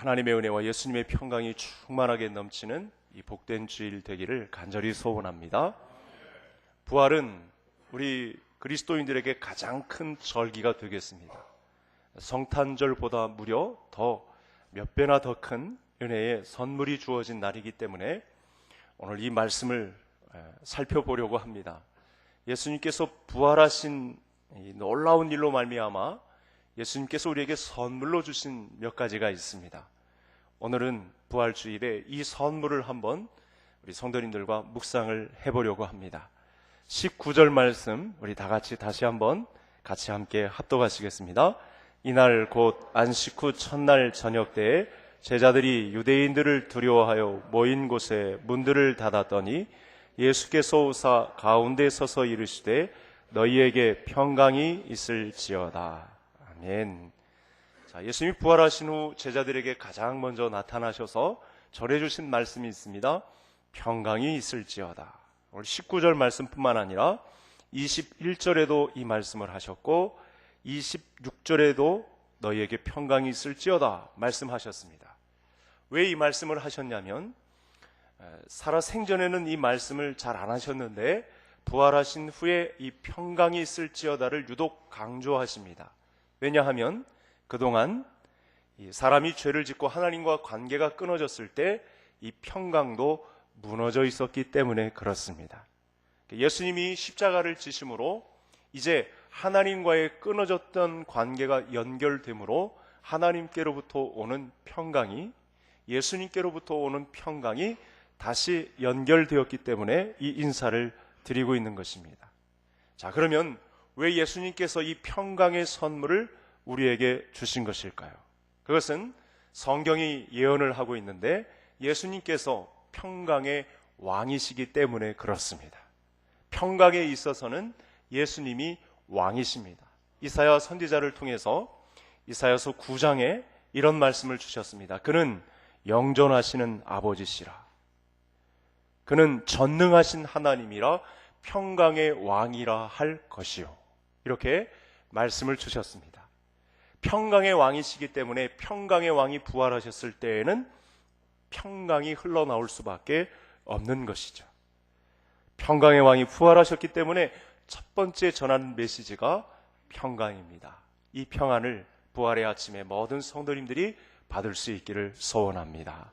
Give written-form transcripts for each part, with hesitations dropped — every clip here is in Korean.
하나님의 은혜와 예수님의 평강이 충만하게 넘치는 이 복된 주일 되기를 간절히 소원합니다. 부활은 우리 그리스도인들에게 가장 큰 절기가 되겠습니다. 성탄절보다 무려 더 몇 배나 더 큰 은혜의 선물이 주어진 날이기 때문에 오늘 이 말씀을 살펴보려고 합니다. 예수님께서 부활하신 이 놀라운 일로 말미암아 예수님께서 우리에게 선물로 주신 몇 가지가 있습니다. 오늘은 부활주일에 이 선물을 한번 우리 성도님들과 묵상을 해보려고 합니다. 19절 말씀 우리 다 같이 다시 한번 같이 함께 합독하시겠습니다. 이날 곧 안식 후 첫날 저녁 때에 제자들이 유대인들을 두려워하여 모인 곳에 문들을 닫았더니 예수께서 오사 가운데 서서 이르시되 너희에게 평강이 있을지어다. 아멘. 자, 예수님이 부활하신 후 제자들에게 가장 먼저 나타나셔서 전해주신 말씀이 있습니다. 평강이 있을지어다. 오늘 19절 말씀뿐만 아니라 21절에도 이 말씀을 하셨고 26절에도 너희에게 평강이 있을지어다 말씀하셨습니다. 왜 이 말씀을 하셨냐면 살아 생전에는 이 말씀을 잘 안 하셨는데 부활하신 후에 이 평강이 있을지어다를 유독 강조하십니다. 왜냐하면 그동안 사람이 죄를 짓고 하나님과 관계가 끊어졌을 때 이 평강도 무너져 있었기 때문에 그렇습니다. 예수님이 십자가를 지심으로 이제 하나님과의 끊어졌던 관계가 연결되므로 하나님께로부터 오는 평강이, 예수님께로부터 오는 평강이 다시 연결되었기 때문에 이 인사를 드리고 있는 것입니다. 자, 그러면 왜 예수님께서 이 평강의 선물을 우리에게 주신 것일까요? 그것은 성경이 예언을 하고 있는데 예수님께서 평강의 왕이시기 때문에 그렇습니다. 평강에 있어서는 예수님이 왕이십니다. 이사야 선지자를 통해서 이사야서 9장에 이런 말씀을 주셨습니다. 그는 영존하시는 아버지시라. 그는 전능하신 하나님이라 평강의 왕이라 할 것이요. 이렇게 말씀을 주셨습니다. 평강의 왕이시기 때문에 평강의 왕이 부활하셨을 때에는 평강이 흘러나올 수밖에 없는 것이죠. 평강의 왕이 부활하셨기 때문에 첫 번째 전하는 메시지가 평강입니다. 이 평안을 부활의 아침에 모든 성도님들이 받을 수 있기를 소원합니다.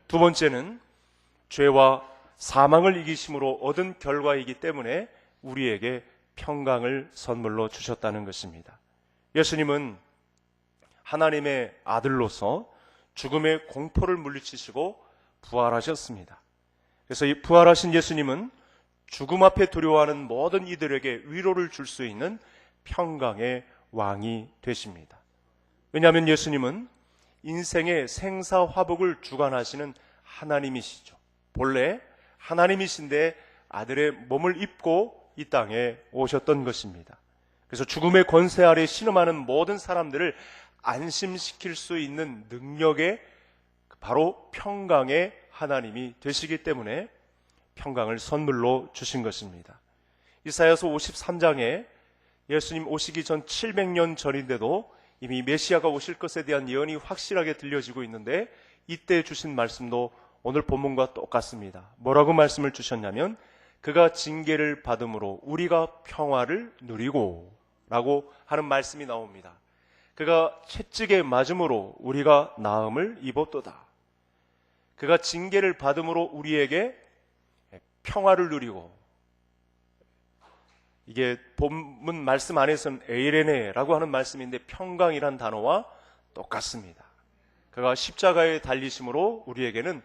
두 번째는 죄와 사망을 이기심으로 얻은 결과이기 때문에 우리에게 평강을 선물로 주셨다는 것입니다. 예수님은 하나님의 아들로서 죽음의 공포를 물리치시고 부활하셨습니다. 그래서 이 부활하신 예수님은 죽음 앞에 두려워하는 모든 이들에게 위로를 줄 수 있는 평강의 왕이 되십니다. 왜냐하면 예수님은 인생의 생사화복을 주관하시는 하나님이시죠. 본래 하나님이신데 아들의 몸을 입고 이 땅에 오셨던 것입니다. 그래서 죽음의 권세 아래 신음하는 모든 사람들을 안심시킬 수 있는 능력의 바로 평강의 하나님이 되시기 때문에 평강을 선물로 주신 것입니다. 이사야서 53장에 예수님 오시기 전 700년 전인데도 이미 메시아가 오실 것에 대한 예언이 확실하게 들려지고 있는데 이때 주신 말씀도 오늘 본문과 똑같습니다. 뭐라고 말씀을 주셨냐면 그가 징계를 받음으로 우리가 평화를 누리고 라고 하는 말씀이 나옵니다. 그가 채찍에 맞음으로 우리가 나음을 입었도다. 그가 징계를 받음으로 우리에게 평화를 누리고, 이게 본문 말씀 안에서는 에이레네라고 하는 말씀인데 평강이란 단어와 똑같습니다. 그가 십자가에 달리심으로 우리에게는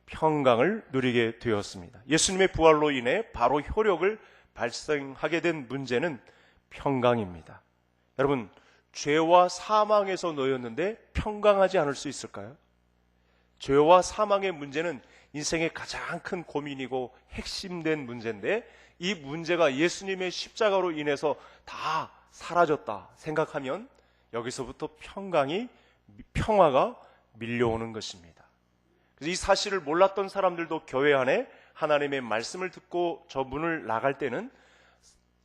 평강을 누리게 되었습니다. 예수님의 부활로 인해 바로 효력을 발생하게 된 문제는 평강입니다. 여러분, 죄와 사망에서 놓였는데 평강하지 않을 수 있을까요? 죄와 사망의 문제는 인생의 가장 큰 고민이고 핵심된 문제인데 이 문제가 예수님의 십자가로 인해서 다 사라졌다 생각하면 여기서부터 평화가 밀려오는 것입니다. 그래서 이 사실을 몰랐던 사람들도 교회 안에 하나님의 말씀을 듣고 저 문을 나갈 때는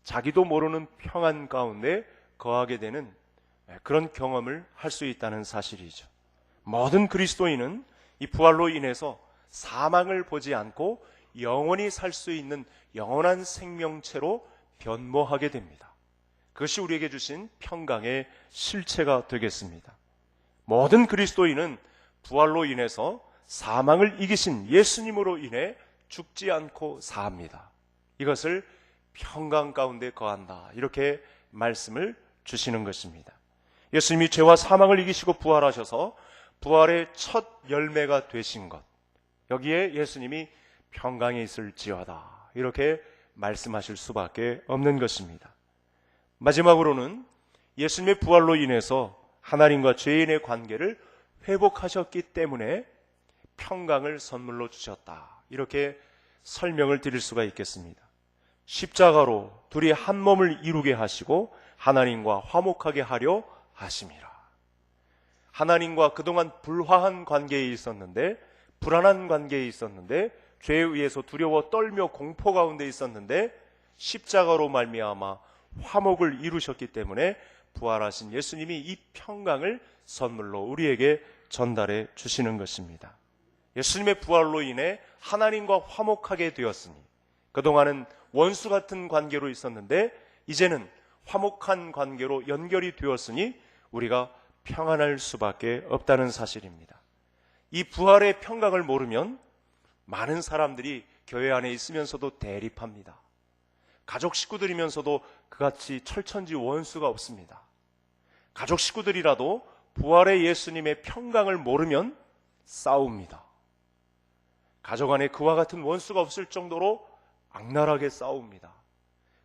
자기도 모르는 평안 가운데 거하게 되는 그런 경험을 할 수 있다는 사실이죠. 모든 그리스도인은 이 부활로 인해서 사망을 보지 않고 영원히 살 수 있는 영원한 생명체로 변모하게 됩니다. 그것이 우리에게 주신 평강의 실체가 되겠습니다. 모든 그리스도인은 부활로 인해서 사망을 이기신 예수님으로 인해 죽지 않고 삽니다. 이것을 평강 가운데 거한다, 이렇게 말씀을 주시는 것입니다. 예수님이 죄와 사망을 이기시고 부활하셔서 부활의 첫 열매가 되신 것, 여기에 예수님이 평강이 있을지어다, 이렇게 말씀하실 수밖에 없는 것입니다. 마지막으로는 예수님의 부활로 인해서 하나님과 죄인의 관계를 회복하셨기 때문에 평강을 선물로 주셨다, 이렇게 설명을 드릴 수가 있겠습니다. 십자가로 둘이 한 몸을 이루게 하시고 하나님과 화목하게 하려 하심이라. 하나님과 그동안 불화한 관계에 있었는데, 불안한 관계에 있었는데, 죄에 의해서 두려워 떨며 공포 가운데 있었는데 십자가로 말미암아 화목을 이루셨기 때문에 부활하신 예수님이 이 평강을 선물로 우리에게 전달해 주시는 것입니다. 예수님의 부활로 인해 하나님과 화목하게 되었으니, 그동안은 원수 같은 관계로 있었는데 이제는 화목한 관계로 연결이 되었으니 우리가 평안할 수밖에 없다는 사실입니다. 이 부활의 평강을 모르면 많은 사람들이 교회 안에 있으면서도 대립합니다. 가족 식구들이면서도 그같이 철천지 원수가 없습니다. 가족 식구들이라도 부활의 예수님의 평강을 모르면 싸웁니다. 가족 안에 그와 같은 원수가 없을 정도로 악랄하게 싸웁니다.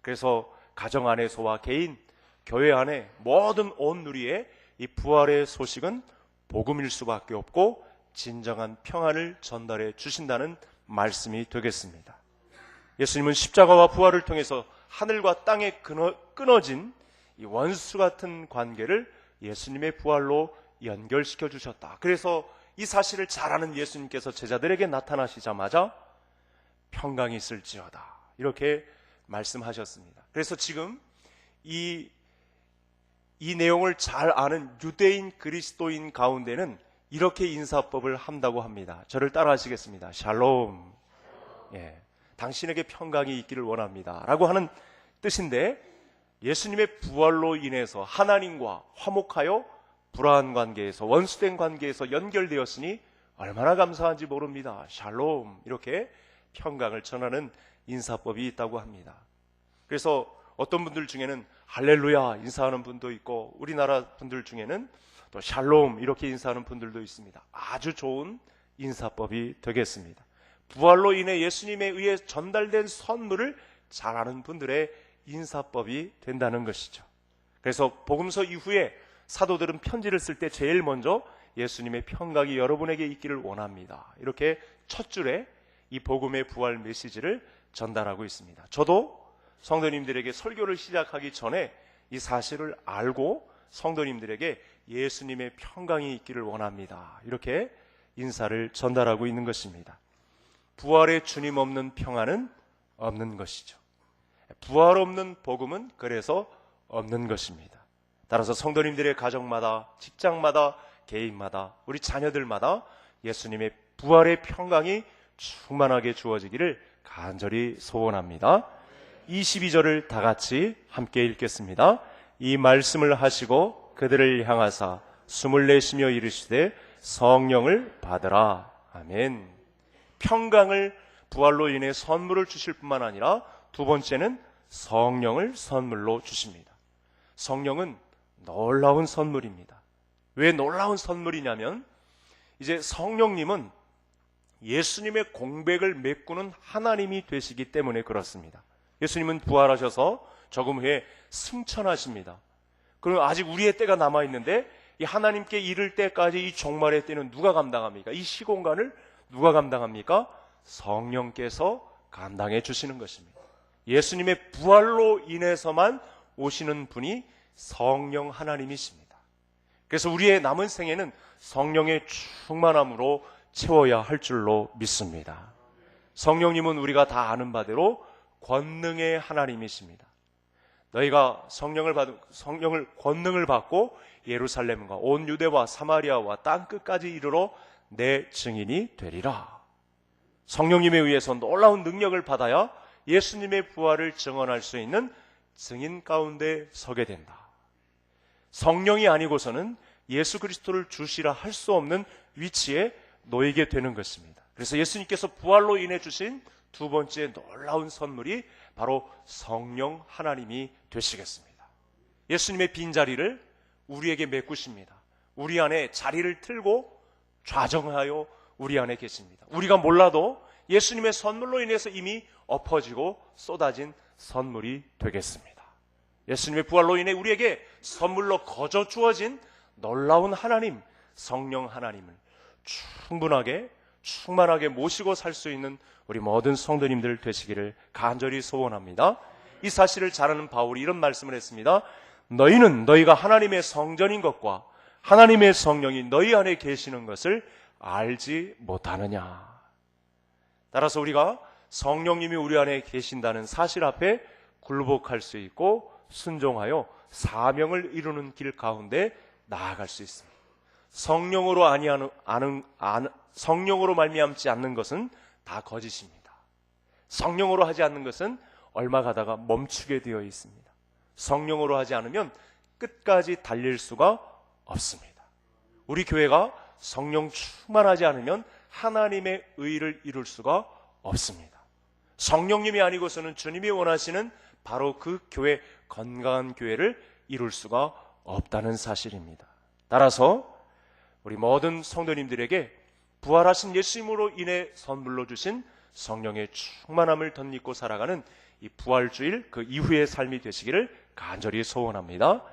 그래서 가정 안에서와 개인, 교회 안에 모든 온누리에 이 부활의 소식은 복음일 수밖에 없고 진정한 평안을 전달해 주신다는 말씀이 되겠습니다. 예수님은 십자가와 부활을 통해서 하늘과 땅에 끊어진 이 원수 같은 관계를 예수님의 부활로 연결시켜 주셨다. 그래서 이 사실을 잘 아는 예수님께서 제자들에게 나타나시자마자 평강이 있을지어다, 이렇게 말씀하셨습니다. 그래서 지금 이 내용을 잘 아는 유대인 그리스도인 가운데는 이렇게 인사법을 한다고 합니다. 저를 따라 하시겠습니다. 샬롬. 예, 당신에게 평강이 있기를 원합니다, 라고 하는 뜻인데, 예수님의 부활로 인해서 하나님과 화목하여 불화한 관계에서, 원수된 관계에서 연결되었으니 얼마나 감사한지 모릅니다. 샬롬, 이렇게 평강을 전하는 인사법이 있다고 합니다. 그래서 어떤 분들 중에는 할렐루야 인사하는 분도 있고, 우리나라 분들 중에는 또 샬롬 이렇게 인사하는 분들도 있습니다. 아주 좋은 인사법이 되겠습니다. 부활로 인해 예수님에 의해 전달된 선물을 잘 아는 분들의 인사법이 된다는 것이죠. 그래서 복음서 이후에 사도들은 편지를 쓸 때 제일 먼저 예수님의 평강이 여러분에게 있기를 원합니다, 이렇게 첫 줄에 이 복음의 부활 메시지를 전달하고 있습니다. 저도 성도님들에게 설교를 시작하기 전에 이 사실을 알고 성도님들에게 예수님의 평강이 있기를 원합니다, 이렇게 인사를 전달하고 있는 것입니다. 부활의 주님 없는 평안은 없는 것이죠. 부활 없는 복음은 그래서 없는 것입니다. 따라서 성도님들의 가정마다, 직장마다, 개인마다, 우리 자녀들마다 예수님의 부활의 평강이 충만하게 주어지기를 간절히 소원합니다. 22절을 다 같이 함께 읽겠습니다. 이 말씀을 하시고 그들을 향하사 숨을 내쉬며 이르시되 성령을 받으라. 아멘. 평강을 부활로 인해 선물을 주실 뿐만 아니라 두 번째는 성령을 선물로 주십니다. 성령은 놀라운 선물입니다. 왜 놀라운 선물이냐면, 이제 성령님은 예수님의 공백을 메꾸는 하나님이 되시기 때문에 그렇습니다. 예수님은 부활하셔서 조금 후에 승천하십니다. 그럼 아직 우리의 때가 남아있는데 이 하나님께 이를 때까지 이 종말의 때는 누가 감당합니까? 이 시공간을 누가 감당합니까? 성령께서 감당해 주시는 것입니다. 예수님의 부활로 인해서만 오시는 분이 성령 하나님이십니다. 그래서 우리의 남은 생애는 성령의 충만함으로 채워야 할 줄로 믿습니다. 성령님은 우리가 다 아는 바대로 권능의 하나님이십니다. 너희가 성령을 권능을 받고 예루살렘과 온 유대와 사마리아와 땅 끝까지 이르러 내 증인이 되리라. 성령님에 의해서 놀라운 능력을 받아야 예수님의 부활을 증언할 수 있는 증인 가운데 서게 된다. 성령이 아니고서는 예수 그리스도를 주시라 할 수 없는 위치에 놓이게 되는 것입니다. 그래서 예수님께서 부활로 인해 주신 두 번째 놀라운 선물이 바로 성령 하나님이 되시겠습니다. 예수님의 빈자리를 우리에게 메꾸십니다. 우리 안에 자리를 틀고 좌정하여 우리 안에 계십니다. 우리가 몰라도 예수님의 선물로 인해서 이미 엎어지고 쏟아진 선물이 되겠습니다. 예수님의 부활로 인해 우리에게 선물로 거저 주어진 놀라운 하나님, 성령 하나님을 충만하게 모시고 살 수 있는 우리 모든 성도님들 되시기를 간절히 소원합니다. 이 사실을 잘 아는 바울이 이런 말씀을 했습니다. 너희는 너희가 하나님의 성전인 것과 하나님의 성령이 너희 안에 계시는 것을 알지 못하느냐. 따라서 우리가 성령님이 우리 안에 계신다는 사실 앞에 굴복할 수 있고 순종하여 사명을 이루는 길 가운데 나아갈 수 있습니다. 성령으로 말미암지 않는 것은 다 거짓입니다. 성령으로 하지 않는 것은 얼마 가다가 멈추게 되어 있습니다. 성령으로 하지 않으면 끝까지 달릴 수가 없습니다. 우리 교회가 성령 충만하지 않으면 하나님의 의를 이룰 수가 없습니다. 성령님이 아니고서는 주님이 원하시는 바로 그 교회, 건강한 교회를 이룰 수가 없다는 사실입니다. 따라서 우리 모든 성도님들에게 부활하신 예수님으로 인해 선물로 주신 성령의 충만함을 덧입고 살아가는 이 부활주일 그 이후의 삶이 되시기를 간절히 소원합니다.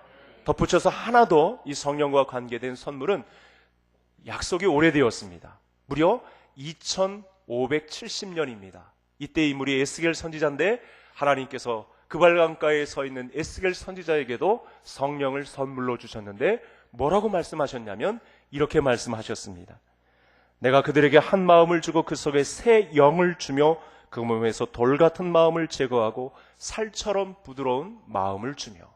덧붙여서 하나 더 이 성령과 관계된 선물은 약속이 오래되었습니다. 무려 2570년입니다. 이때 인물이 에스겔 선지자인데 하나님께서 그발강가에 서 있는 에스겔 선지자에게도 성령을 선물로 주셨는데 뭐라고 말씀하셨냐면 이렇게 말씀하셨습니다. 내가 그들에게 한 마음을 주고 그 속에 새 영을 주며 그 몸에서 돌 같은 마음을 제거하고 살처럼 부드러운 마음을 주며.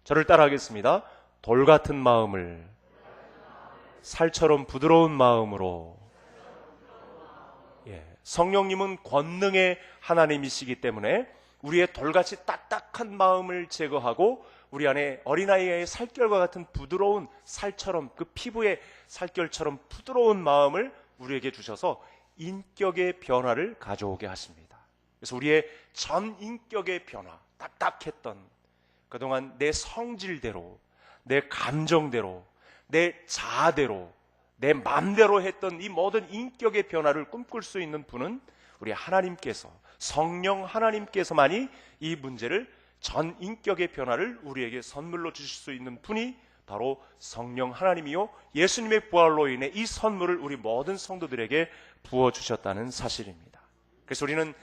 저를 따라하겠습니다. 돌 같은 마음을 살처럼 부드러운 마음으로. 성령님은 권능의 하나님이시기 때문에 우리의 돌같이 딱딱한 마음을 제거하고 우리 안에 어린아이의 살결과 같은 부드러운 살처럼, 그 피부의 살결처럼 부드러운 마음을 우리에게 주셔서 인격의 변화를 가져오게 하십니다. 그래서 우리의 전 인격의 변화, 딱딱했던 그동안 내 성질대로, 내 감정대로, 내 자아대로, 내 마음대로 했던 이 모든 인격의 변화를 꿈꿀 수 있는 분은 우리 하나님께서, 성령 하나님께서만이 이 문제를, 전 인격의 변화를 우리에게 선물로 주실 수 있는 분이 바로 성령 하나님이요, 예수님의 부활로 인해 이 선물을 우리 모든 성도들에게 부어주셨다는 사실입니다. 그래서 우리는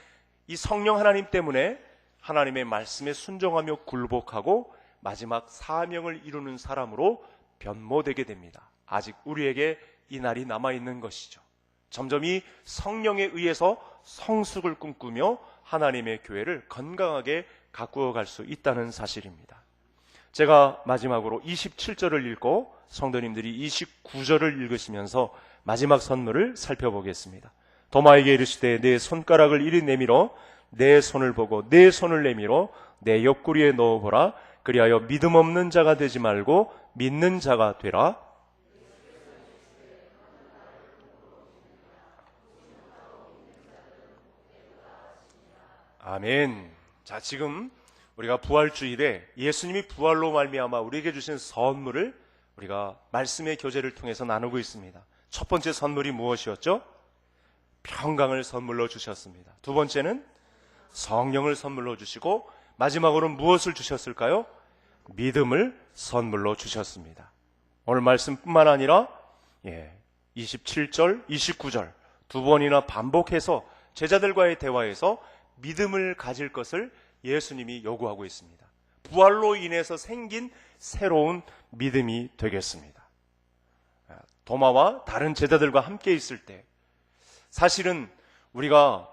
이 성령 하나님 때문에 하나님의 말씀에 순종하며 굴복하고 마지막 사명을 이루는 사람으로 변모되게 됩니다. 아직 우리에게 이 날이 남아있는 것이죠. 점점 이 성령에 의해서 성숙을 꿈꾸며 하나님의 교회를 건강하게 가꾸어 갈 수 있다는 사실입니다. 제가 마지막으로 27절을 읽고 성도님들이 29절을 읽으시면서 마지막 선물을 살펴보겠습니다. 도마에게 이르시되 내 손가락을 이리 내밀어 내 손을 보고 내 손을 내밀어 내 옆구리에 넣어보라. 그리하여 믿음 없는 자가 되지 말고 믿는 자가 되라. 아멘. 자, 지금 우리가 부활주일에 예수님이 부활로 말미암아 우리에게 주신 선물을 우리가 말씀의 교제를 통해서 나누고 있습니다. 첫 번째 선물이 무엇이었죠? 평강을 선물로 주셨습니다. 두 번째는 성령을 선물로 주시고 마지막으로는 무엇을 주셨을까요? 믿음을 선물로 주셨습니다. 오늘 말씀뿐만 아니라 27절, 29절 두 번이나 반복해서 제자들과의 대화에서 믿음을 가질 것을 예수님이 요구하고 있습니다. 부활로 인해서 생긴 새로운 믿음이 되겠습니다. 도마와 다른 제자들과 함께 있을 때 사실은 우리가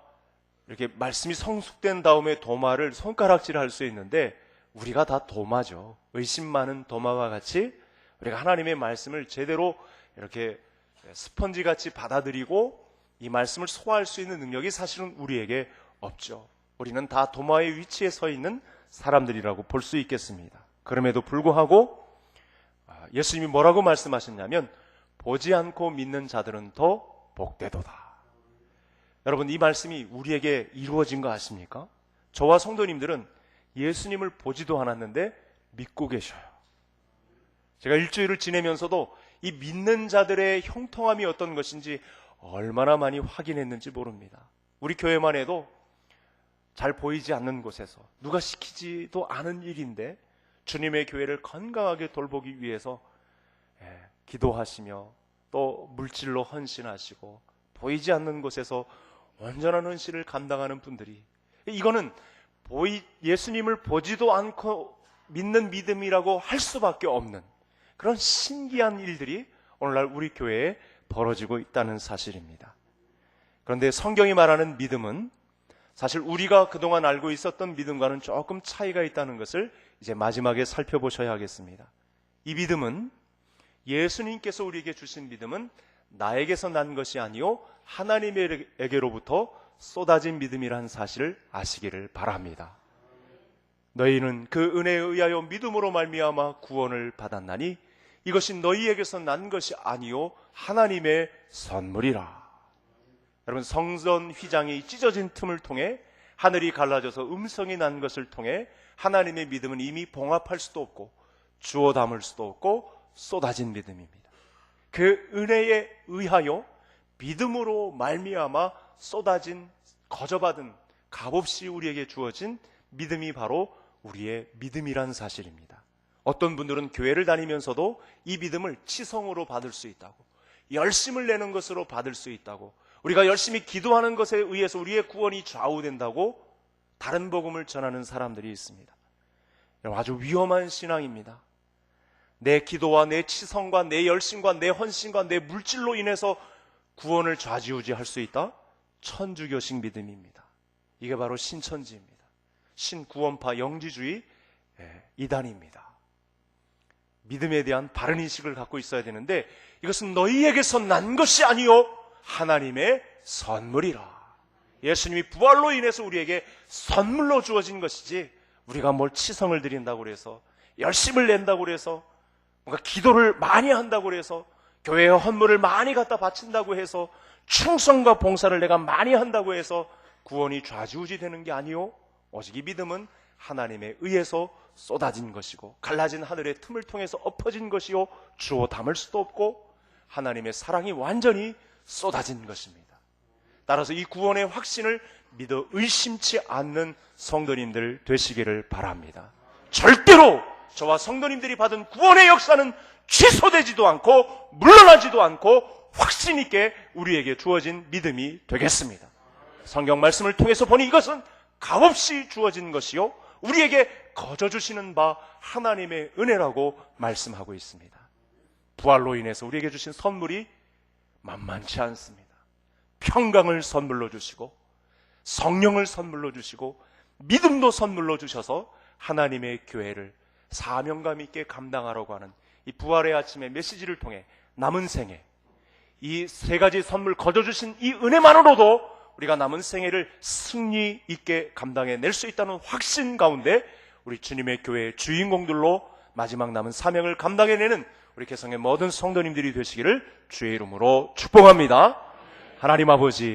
이렇게 말씀이 성숙된 다음에 도마를 손가락질할 수 있는데 우리가 다 도마죠. 의심 많은 도마와 같이 우리가 하나님의 말씀을 제대로 이렇게 스펀지 같이 받아들이고 이 말씀을 소화할 수 있는 능력이 사실은 우리에게 없죠. 우리는 다 도마의 위치에 서 있는 사람들이라고 볼 수 있겠습니다. 그럼에도 불구하고 예수님이 뭐라고 말씀하셨냐면 보지 않고 믿는 자들은 더 복되도다. 여러분, 이 말씀이 우리에게 이루어진 거 아십니까? 저와 성도님들은 예수님을 보지도 않았는데 믿고 계셔요. 제가 일주일을 지내면서도 이 믿는 자들의 형통함이 어떤 것인지 얼마나 많이 확인했는지 모릅니다. 우리 교회만 해도 잘 보이지 않는 곳에서 누가 시키지도 않은 일인데 주님의 교회를 건강하게 돌보기 위해서 기도하시며 또 물질로 헌신하시고 보이지 않는 곳에서 온전한 헌신을 감당하는 분들이, 이거는 예수님을 보지도 않고 믿는 믿음이라고 할 수밖에 없는 그런 신기한 일들이 오늘날 우리 교회에 벌어지고 있다는 사실입니다. 그런데 성경이 말하는 믿음은 사실 우리가 그동안 알고 있었던 믿음과는 조금 차이가 있다는 것을 이제 마지막에 살펴보셔야 하겠습니다. 이 믿음은, 예수님께서 우리에게 주신 믿음은 나에게서 난 것이 아니요 하나님에게로부터 쏟아진 믿음이라는 사실을 아시기를 바랍니다. 너희는 그 은혜에 의하여 믿음으로 말미암아 구원을 받았나니 이것이 너희에게서 난 것이 아니요 하나님의 선물이라. 여러분, 성전 휘장이 찢어진 틈을 통해 하늘이 갈라져서 음성이 난 것을 통해 하나님의 믿음은 이미 봉합할 수도 없고 주워 담을 수도 없고 쏟아진 믿음입니다. 그 은혜에 의하여 믿음으로 말미암아 쏟아진, 거저받은, 값없이 우리에게 주어진 믿음이 바로 우리의 믿음이란 사실입니다. 어떤 분들은 교회를 다니면서도 이 믿음을 치성으로 받을 수 있다고, 열심을 내는 것으로 받을 수 있다고, 우리가 열심히 기도하는 것에 의해서 우리의 구원이 좌우된다고 다른 복음을 전하는 사람들이 있습니다. 아주 위험한 신앙입니다. 내 기도와 내 치성과 내 열심과 내 헌신과 내 물질로 인해서 구원을 좌지우지할 수 있다? 천주교식 믿음입니다. 이게 바로 신천지입니다. 신구원파 영지주의 이단입니다. 믿음에 대한 바른 인식을 갖고 있어야 되는데 이것은 너희에게서 난 것이 아니요 하나님의 선물이라. 예수님이 부활로 인해서 우리에게 선물로 주어진 것이지 우리가 뭘 치성을 드린다고 해서, 열심을 낸다고 해서, 뭔가 기도를 많이 한다고 해서, 교회에 헌물을 많이 갖다 바친다고 해서, 충성과 봉사를 내가 많이 한다고 해서 구원이 좌지우지 되는 게 아니요 오직 이 믿음은 하나님에 의해서 쏟아진 것이고 갈라진 하늘의 틈을 통해서 엎어진 것이요 주워 담을 수도 없고 하나님의 사랑이 완전히 쏟아진 것입니다. 따라서 이 구원의 확신을 믿어 의심치 않는 성도님들 되시기를 바랍니다. 절대로 저와 성도님들이 받은 구원의 역사는 취소되지도 않고 물러나지도 않고 확신 있게 우리에게 주어진 믿음이 되겠습니다. 성경 말씀을 통해서 보니 이것은 값없이 주어진 것이요 우리에게 거저 주시는 바 하나님의 은혜라고 말씀하고 있습니다. 부활로 인해서 우리에게 주신 선물이 만만치 않습니다. 평강을 선물로 주시고 성령을 선물로 주시고 믿음도 선물로 주셔서 하나님의 교회를 사명감 있게 감당하라고 하는 이 부활의 아침의 메시지를 통해 남은 생애, 이 세 가지 선물 거저 주신 이 은혜만으로도 우리가 남은 생애를 승리 있게 감당해낼 수 있다는 확신 가운데 우리 주님의 교회의 주인공들로 마지막 남은 사명을 감당해내는 우리 개성의 모든 성도님들이 되시기를 주의 이름으로 축복합니다. 하나님 아버지,